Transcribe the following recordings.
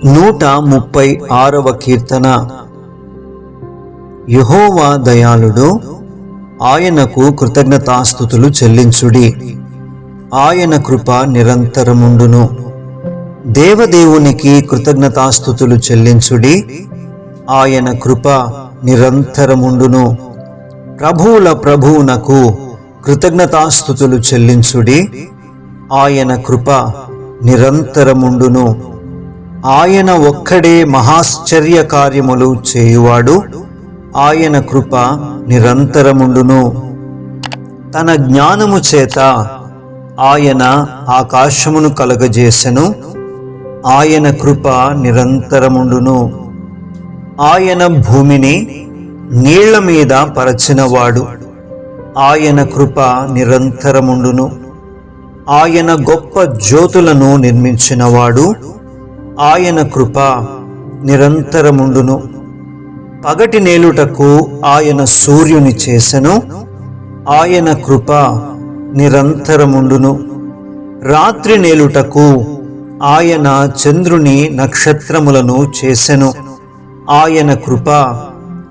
136వ కీర్తన. యెహోవా దయాళుడు, ఆయనకు కృతజ్ఞతాస్తుతులు చెల్లించుడి. ఆయన కృప నిరంతరముండును. దేవదేవునికి కృతజ్ఞతాస్తుతులు చెల్లించుడి. ఆయన కృప నిరంతరముండును. ప్రభువుల ప్రభువునకు కృతజ్ఞతాస్తుతులు చెల్లించుడి. ఆయన కృప నిరంతరముండును. ఆయన ఒక్కడే మహాశ్చర్య కార్యములు చేయువాడు. ఆయన కృప నిరంతరముండును. తన జ్ఞానము చేత ఆయన ఆకాశమును కలుగజేసెను. ఆయన కృప నిరంతరముండును. ఆయన భూమిని నీళ్ల మీద పరచినవాడు. ఆయన కృప నిరంతరముండును. ఆయన గొప్ప జ్యోతులను నిర్మించినవాడు. ఆయన కృప నిరంతరముండును. పగటి నేలుటకు ఆయన సూర్యుని చేసెను. ఆయన కృప నిరంతరముండును. రాత్రి నేలుటకు ఆయన చంద్రుని నక్షత్రములను చేసెను. ఆయన కృప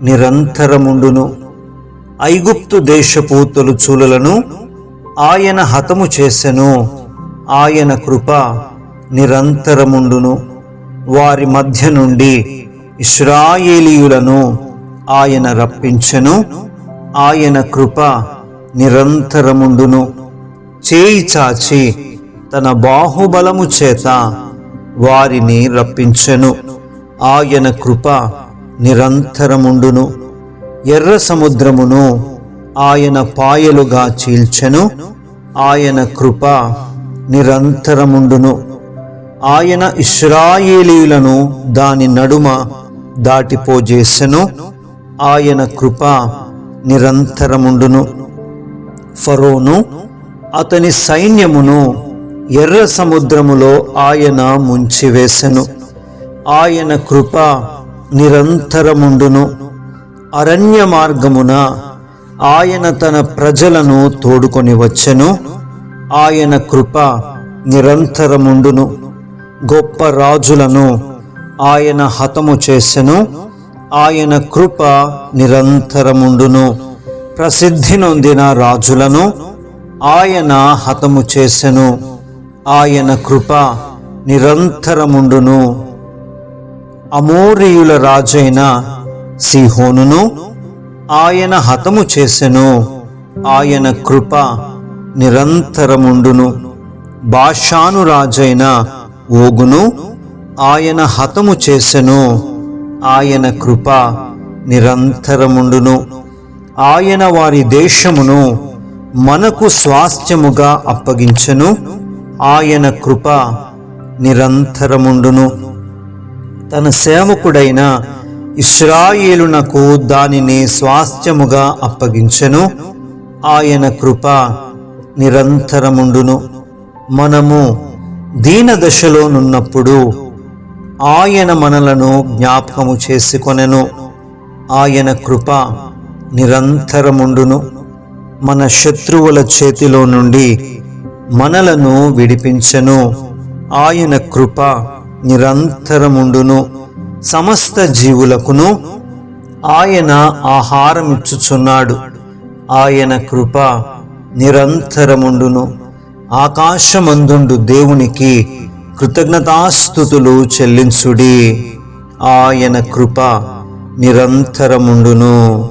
నిరంతరముండును. ఐగుప్తు దేశపు తొలుచూలులను ఆయన హతము చేసెను. ఆయన కృప నిరంతరముండును. వారి మధ్య నుండి ఇశ్రాయేలీయులను ఆయన రప్పించెను. ఆయన కృప నిరంతరముండును. చేయి చాచి తన బాహుబలము చేత వారిని రప్పించెను. ఆయన కృప నిరంతరముండును. ఎర్ర సముద్రమును ఆయన పాయలుగా చీల్చెను. ఆయన కృప నిరంతరముండును. ఆయన ఇశ్రాయేలీయులను దాని నడుమ దాటిపోజేసెను. ఆయన కృప నిరంతరముండును. ఫరోను అతని సైన్యమును ఎర్ర సముద్రములో ఆయన ముంచివేసెను. ఆయన కృప నిరంతరముండును. అరణ్య మార్గమున ఆయన తన ప్రజలను తోడుకొని వచ్చెను. ఆయన కృప నిరంతరముండును. గొప్ప రాజులను ఆయన హతము చేసెను. ఆయన కృప నిరంతరముండును. ప్రసిద్ధి నొందిన రాజులను ఆయన హతము చేసెను. ఆయన కృప నిరంతరముండును. అమోరీయుల రాజైన సీహోనును ఆయన హతము చేసెను. ఆయన కృప నిరంతరముండును. బాషాను రాజైన ఓగును ఆయన హతము చేసెను. ఆయన కృప నిరంతరముండును. ఆయన వారి దేశమును మనకు స్వాస్థ్యముగా అప్పగించెను. ఆయన కృప నిరంతరముండును. తన సేవకుడైన ఇశ్రాయేలునకు దానిని స్వాస్థ్యముగా అప్పగించెను. ఆయన కృప నిరంతరముండును. మనము దీనదశలోనున్నప్పుడు ఆయన మనలను జ్ఞాపకము చేసుకొనెను. ఆయన కృప నిరంతరముండును. మన శత్రువుల చేతిలో నుండి మనలను విడిపించెను. ఆయన కృప నిరంతరముండును. సమస్త జీవులకును ఆయన ఆహారమిచ్చుచున్నాడు. ఆయన కృప నిరంతరముండును. ఆకాశమందుండు దేవునికి కృతజ్ఞతాస్తుతులు చెల్లించుడి. ఆయన కృప నిరంతరముండును.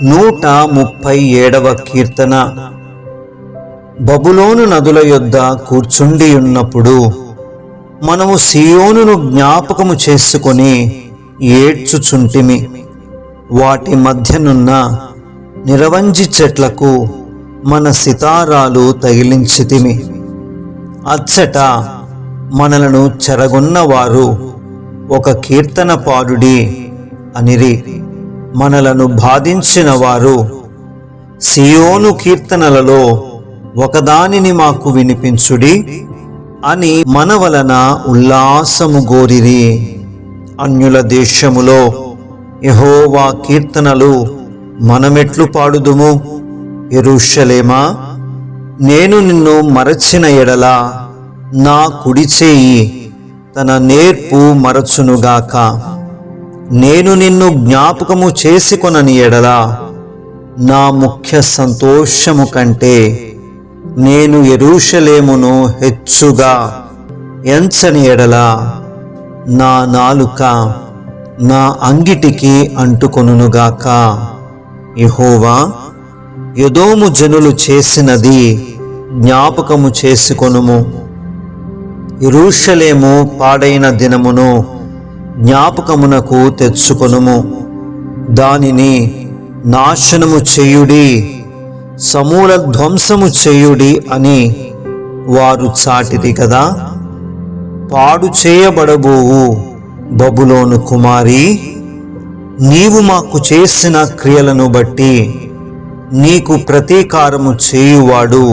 137వ కీర్తన. బబులోను నదుల యొద్ద కూర్చుండియున్నప్పుడు మనము సియోనును జ్ఞాపకము చేసుకొని ఏడ్చుచుంటిమి. వాటి మధ్యనున్న నిరవంజి చెట్లకు మన సితారాలు తగిలించితిమి. అచ్చట మనలను చెరగొన్నవారు ఒక కీర్తన పాడుడి అనిరి. మనలను బాధించిన వారు సియోను కీర్తనలలో ఒకదానిని మాకు వినిపించుడి అని మన వలన ఉల్లాసము గోరిరి. అన్యుల దేశములో యెహోవా కీర్తనలు మనమెట్లు పాడుదుము? యెరూషలేమా, నేను నిన్ను మరచిన ఎడల నా కుడి చేయి తన నేర్పు మరచునుగాక. నేను నిన్ను జ్ఞాపకము చేసుకొనని ఎడల నా ముఖ్య సంతోషము కంటే నేను యెరూషలేమును హెచ్చుగా ఎంచని ఎడల నా నాలుక నా అంగిటికి అంటుకొనుగాక. యెహోవా, ఎదోము జనులు చేసినది జ్ఞాపకము చేసుకొనుము. యెరూషలేము పాడైన దినమును జ్ఞాపకమునకు తెచ్చుకొనుము. దానిని నాశనము చేయుడి, సమూల ధ్వంసము చేయుడి అని వారు చాటిది కదా. పాడు చేయబడబోవు బబులోను కుమారి, నీవు మాకు చేసిన క్రియలను బట్టి నీకు ప్రతీకారము చేయువాడు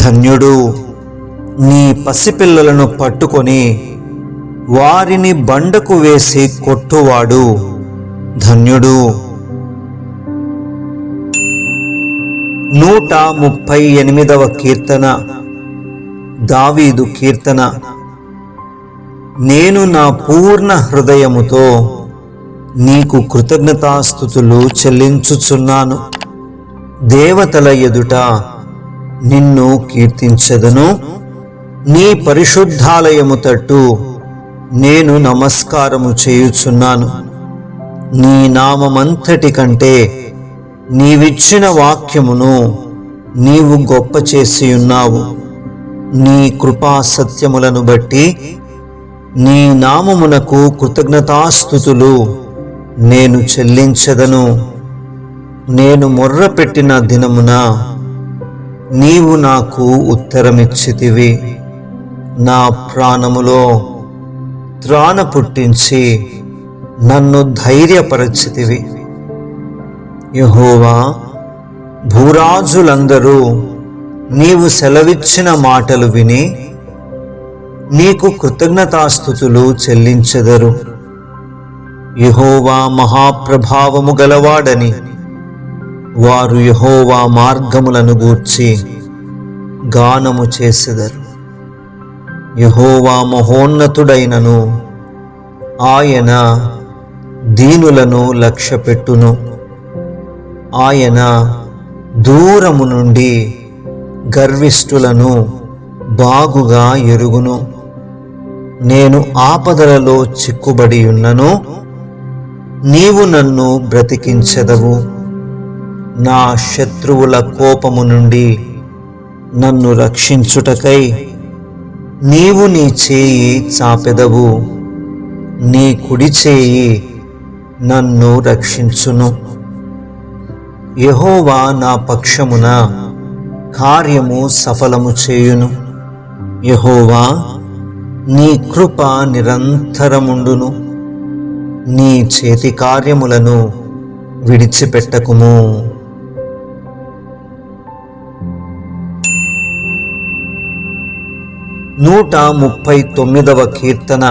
ధన్యుడు. నీ పసిపిల్లలను పట్టుకొని వారిని బండకు వేసి కొట్టువాడు ధన్యుడు. 138వ కీర్తన, దావీదు కీర్తన. నేను నా పూర్ణ హృదయముతో నీకు కృతజ్ఞతాస్తుతులు చెల్లించుచున్నాను. దేవతల ఎదుట నిన్ను కీర్తించెదను. నీ పరిశుద్ధాలయము తట్టు నేను నమస్కారము చేయుచున్నాను. నీ నామమంతటి కంటే నీవిచ్చిన వాక్యమును నీవు గొప్ప చేసియున్నావు. నీ కృపా సత్యములను బట్టి నీ నామమునకు కృతజ్ఞతాస్తుతులు నేను చెల్లించెదను. నేను మొర్రపెట్టిన దినమున నీవు నాకు ఉత్తరమిచ్చితివి. నా ప్రాణములో త్రాణ పుట్టించి నన్ను ధైర్యపరచితివి. యెహోవా, భూరాజులందరూ నీవు సెలవిచ్చిన మాటలు విని నీకు కృతజ్ఞతాస్తుతులు చెల్లించెదరు. యెహోవా మహాప్రభావము గలవాడని వారు యెహోవా మార్గములను గూర్చి గానము చేసెదరు. యెహోవా మహోన్నతుడైనను ఆయన దీనులను లక్ష్యపెట్టును. ఆయన దూరము నుండి గర్విష్ఠులను బాగుగా ఎరుగును. నేను ఆపదలలో చిక్కుబడి ఉన్నను, నీవు నన్ను బ్రతికించెదవు. నా శత్రువుల కోపము నుండి నన్ను రక్షించుటకై నీవు నీ చేయి చాపెదవు. నీ కుడి చేయి నన్ను రక్షించును. యెహోవా నా పక్షమున కార్యము సఫలము చేయును. యెహోవా, నీ కృప నిరంతరముండును. నీ చేతి కార్యములను విడిచిపెట్టకుము. 139వ కీర్తన,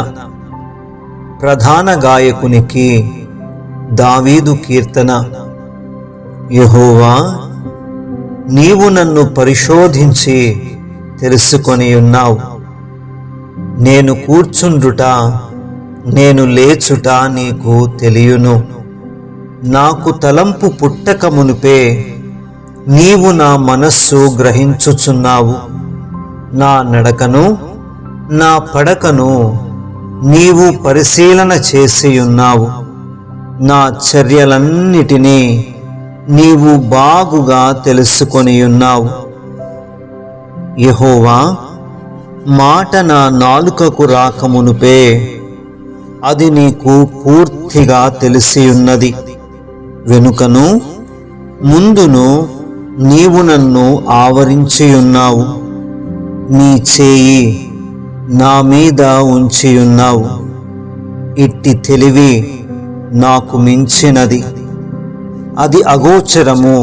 ప్రధాన గాయకునికి దావీదు కీర్తన. యెహోవా, నీవు నన్ను పరిశోధించి తెలుసుకొని ఉన్నావు. నేను కూర్చుండుట నేను లేచుట నీకు తెలియును. నాకు తలంపు పుట్టక మునుపే నీవు నా మనస్సు గ్రహించుచున్నావు. నా నడకను నా పడకను నీవు పరిశీలన చేసియున్నావు. నా చర్యలన్నిటినీ నీవు బాగుగా తెలుసుకొనియున్నావు. యెహోవా, మాట నా నాలుకకు రాకమునుపే అది నీకు పూర్తిగా తెలిసియున్నది. వెనుకను ముందును నీవు నన్ను ఆవరించియున్నావు. నీ చేయి నా మీద ఉంచియున్నావు. ఇట్టి తెలివి నాకు మించినది. అది అగోచరము,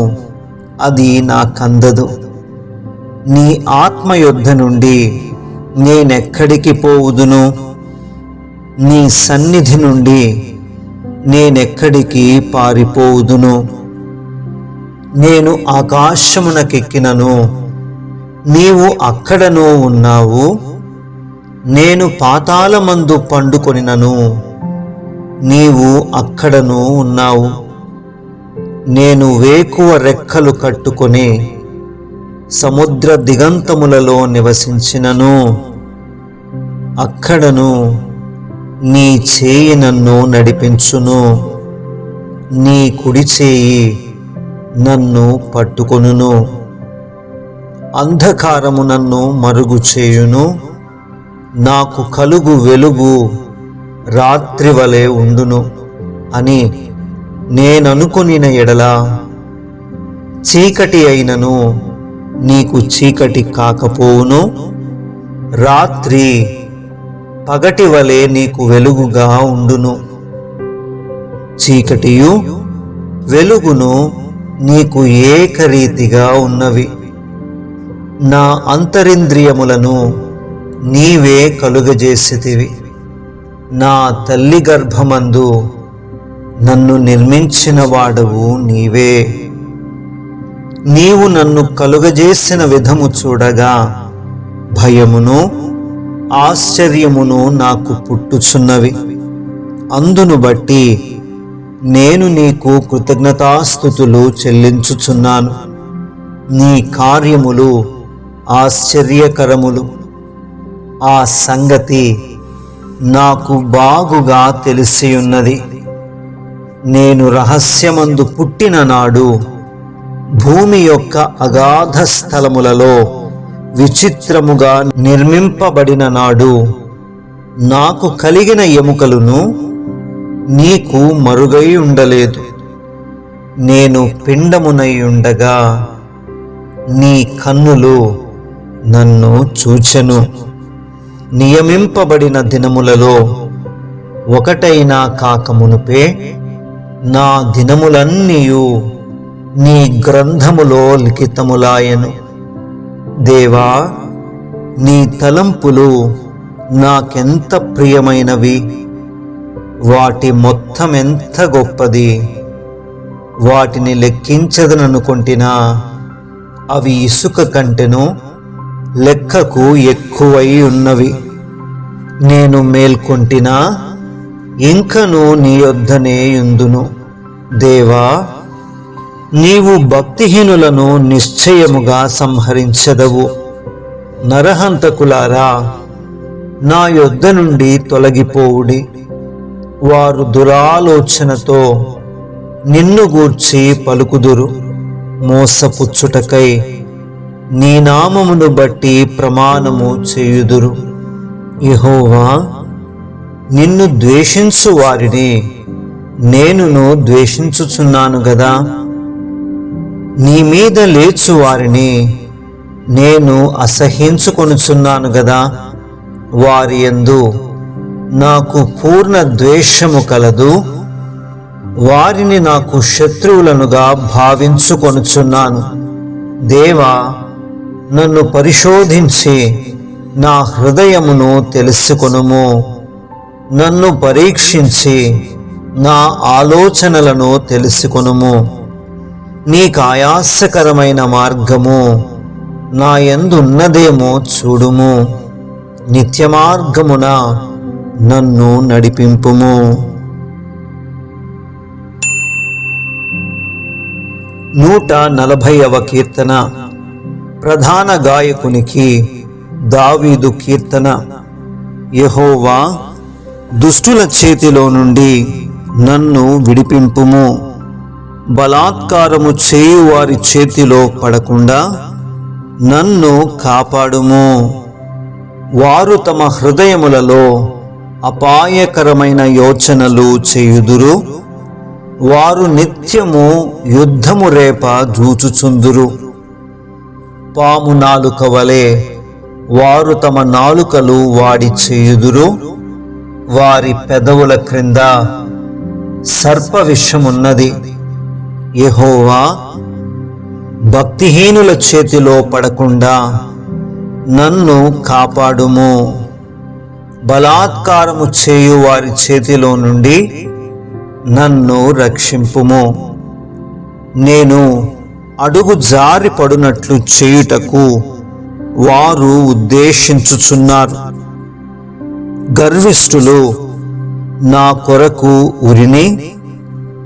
అది నాకందదు. నీ ఆత్మ యొద్ద నుండి నేనెక్కడికి పోవుదును? నీ సన్నిధి నుండి నేనెక్కడికి పారిపోవుదును? నేను ఆకాశమునకెక్కినను నీవు అక్కడనూ ఉన్నావు. నేను పాతాళమందు పండుకొనినను నీవు అక్కడను ఉన్నావు. నేను వేకువ రెక్కలు కట్టుకొని సముద్ర దిగంతములలో నివసించినను అక్కడను నీ చేయి నన్ను నడిపించును, నీ కుడి చేయి నన్ను పట్టుకొనును. అంధకారము నన్ను మరుగు చేయును, నాకు కలుగు వెలుగు రాత్రి వలె ఉండును అని నేననుకొనిన ఎడల చీకటి అయినను నీకు చీకటి కాకపోవును, రాత్రి పగటి వలె నీకు వెలుగుగా ఉండును. చీకటియు వెలుగును నీకు ఏకరీతిగా ఉన్నవి. నా అంతరింద్రియములను నీవే కలుగజేసితివి. నా తల్లి గర్భమందు నన్ను నిర్మించిన వాడవు నీవే. నీవు నన్ను కలుగజేసిన విధము చూడగా భయమును ఆశ్చర్యమును నాకు పుట్టుచున్నవి. అందును బట్టి నేను నీకు కృతజ్ఞతాస్తుతులు చెల్లించుచున్నాను. నీ కార్యములు ఆశ్చర్యకరములు. ఆ సంగతి నాకు బాగుగా తెలిసియున్నది. నేను రహస్యమందు పుట్టిన నాడు, భూమి యొక్క అగాధ స్థలములలో విచిత్రముగా నిర్మింపబడిన నాడు, నాకు కలిగిన ఎముకలను నీకు మరుగై ఉండలేదు. నేను పిండమునై ఉండగా నీ కన్నులు నన్ను చూచెను. నియమింపబడిన దినములలో ఒకటైనా కాకమునుపే నా దినములన్నీయు నీ గ్రంథములో లిఖితములాయెను. దేవా, నీ తలంపులు నాకెంత ప్రియమైనవి, వాటి మొత్తమెంత గొప్పది. వాటిని లెక్కించదననుకొంటినా అవి ఇసుక కంటెను లెక్కకు ఎక్కువై ఉన్నవి. నేను మేల్కొంటినా ఇంకను నీ యొద్దనే యుందును. దేవా, నీవు భక్తిహీనులను నిశ్చయముగా సంహరించెదవు. నరహంతకులారా, నా యొద్ద నుండి తొలగిపోవుడి. వారు దురాలోచనతో నిన్ను గూర్చి పలుకుదురు. మోసపుచ్చుటకై నీ నామమును బట్టి ప్రమాణము చేయుదురు. యెహోవా, నిన్ను ద్వేషించు వారిని నేనును ద్వేషించుచున్నాను గదా. నీ మీద లేచు వారిని నేను అసహ్యించుకొనుచున్నాను గదా. వారి యందు నాకు పూర్ణ ద్వేషము కలదు. వారిని నాకు శత్రువులనుగా భావించుకొనుచున్నాను. దేవా, నన్ను పరిశోధించి నా హృదయమును తెలుసుకొనుము. నన్ను పరీక్షించి నా ఆలోచనలను తెలుసుకొనుము. నీకు ఆయాసకరమైన మార్గము నా యందున్నదేమో చూడుము. నిత్య మార్గమున నన్ను నడిపింపుము. 140వ కీర్తన. ప్రధాన గాయకునికి దావీదు కీర్తన. యెహోవా, దుష్టుల చేతిలో నుండి నన్ను విడిపింపుము. బలాత్కారము చేయువారి చేతిలో పడకుండా నన్ను కాపాడుము. వారు తమ హృదయములలో అపాయకరమైన యోచనలు చేయుదురు. వారు నిత్యము యుద్ధము రేప జూచుచుందురు. పాము నాలుక వలె వారు తమ నాలుకలు వాడి చేయుదురు. వారి పెదవుల క్రింద సర్ప విషమున్నది. యెహోవా, భక్తిహీనుల చేతిలో పడకుండా నన్ను కాపాడుము. బలాత్కారము చేయు వారి చేతిలో నుండి నన్ను రక్షింపుము. నేను అడుగు జారి పడునట్లు చేయుటకు వారు ఉద్దేశించుచున్నారు. గర్విష్ఠులు నా కొరకు ఉరిని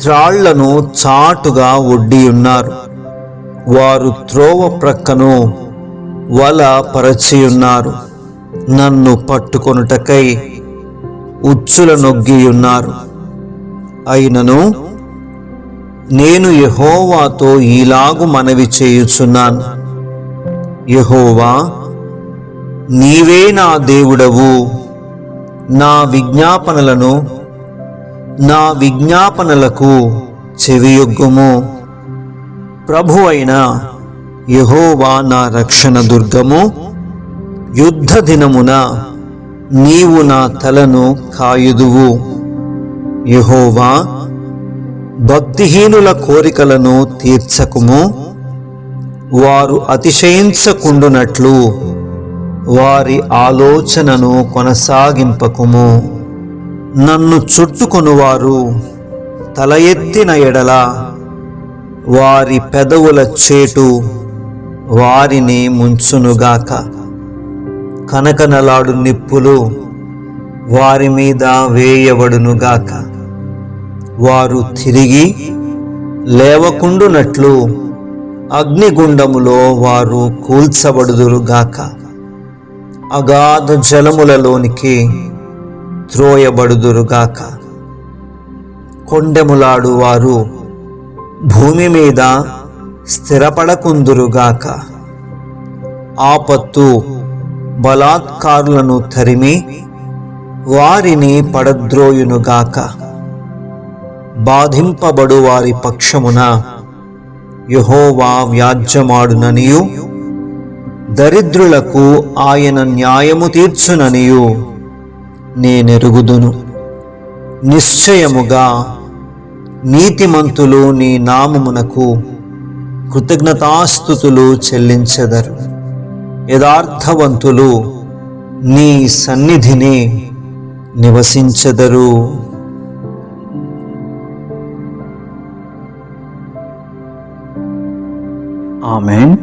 త్రాళ్లను చాటుగా ఒడ్డియున్నారు. వారు త్రోవ ప్రక్కను వల పరచియున్నారు. నన్ను పట్టుకొనుటకై ఉచ్చుల నొగ్గియున్నారు. అయినను నేను యెహోవాతో ఈలాగు మనవి చేయుచున్నాను. యెహోవా, నీవే నా దేవుడవు. నా విజ్ఞాపనలకు చెవియొగ్గుము. ప్రభువైన యెహోవా నా రక్షణ దుర్గము. యుద్ధ దినమున నీవు నా తలను కాయుదువు. యెహోవా, భక్తిహీనుల కోరికలను తీర్చకుము. వారు అతిశయించకుండునట్లు వారి ఆలోచనను కొనసాగింపకుము. నన్ను చుట్టుకొనువారు తల ఎత్తిన ఎడల వారి పెదవుల చేటు వారిని ముంచునుగాక. కనకనలాడు నిప్పులు వారి మీద వేయబడునుగాక. వారు తిరిగి లేవకుండునట్లు అగ్నిగుండములో వారు కూల్చబడుదురుగాక. అగాధ జలములలోనికి త్రోయబడుదురుగాక. కొండెములాడు వారు భూమి మీద స్థిరపడకుందురుగాక. ఆపత్తు బలాత్కారులను తరిమి వారిని పడద్రోయునుగాక. బాధింపబడు వారి పక్షమున యెహోవా వ్యాజ్యమాడుననియు దరిద్రులకు ఆయన న్యాయము తీర్చుననియు నేనెరుగుదును. నిశ్చయముగా నీతిమంతులు నీ నామమునకు కృతజ్ఞతాస్తుతులు చెల్లించెదరు. యథార్థవంతులు నీ సన్నిధిని నివసించెదరు. ఆమేన్.